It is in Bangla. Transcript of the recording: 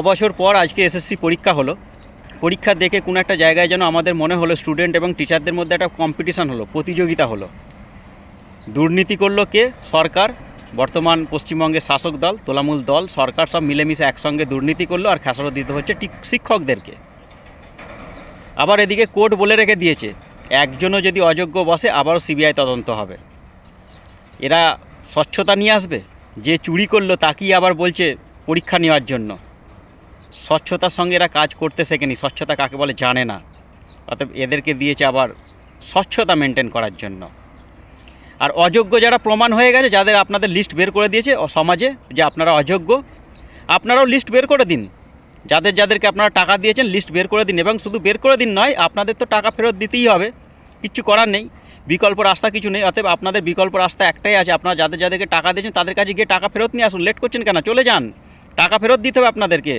বছর পর আজকে এসএসসি পরীক্ষা হলো। পরীক্ষা দেখে কোনো একটা জায়গায় যেন আমাদের মনে হলো স্টুডেন্ট এবং টিচারদের মধ্যে একটা কম্পিটিশান হলো, প্রতিযোগিতা হলো। দুর্নীতি করলো কে? সরকার, বর্তমান পশ্চিমবঙ্গের শাসক দল, তোলামূল দল, সরকার সব মিলেমিশে একসঙ্গে দুর্নীতি করলো, আর খেসারত দিতে হচ্ছে ঠিক শিক্ষকদেরকে। আবার এদিকে কোর্ট বলে রেখে দিয়েছে একজনও যদি অযোগ্য বসে আবারও সিবিআই তদন্ত হবে। এরা স্বচ্ছতা নিয়ে আসবে? যে চুরি করলো তাকেই আবার বলছে পরীক্ষা নেওয়ার জন্য। স্বচ্ছতার সঙ্গে এরা কাজ করতে শেখেনি, স্বচ্ছতা কাকে বলে জানে না। অতএব এদেরকে দিয়েছে আবার স্বচ্ছতা মেনটেন করার জন্য। আর অযোগ্য যারা প্রমাণ হয়ে গেছে, যাদের আপনাদের লিস্ট বের করে দিয়েছে সমাজে যে আপনারা অযোগ্য, আপনারাও লিস্ট বের করে দিন। যাদেরকে আপনারা টাকা দিয়েছেন লিস্ট বের করে দিন, এবং শুধু বের করে দিন নয়, আপনাদের তো টাকা ফেরত দিতেই হবে, কিচ্ছু করার নেই, বিকল্প রাস্তা কিছু নেই। অতএব আপনাদের বিকল্প রাস্তা একটাই আছে, আপনারা যাদেরকে টাকা দিয়েছেন তাদের কাছে গিয়ে টাকা ফেরত নিয়ে আসুন। লেট করছেন কেন? চলে যান, টাকা ফেরত দিতে হবে আপনাদেরকে।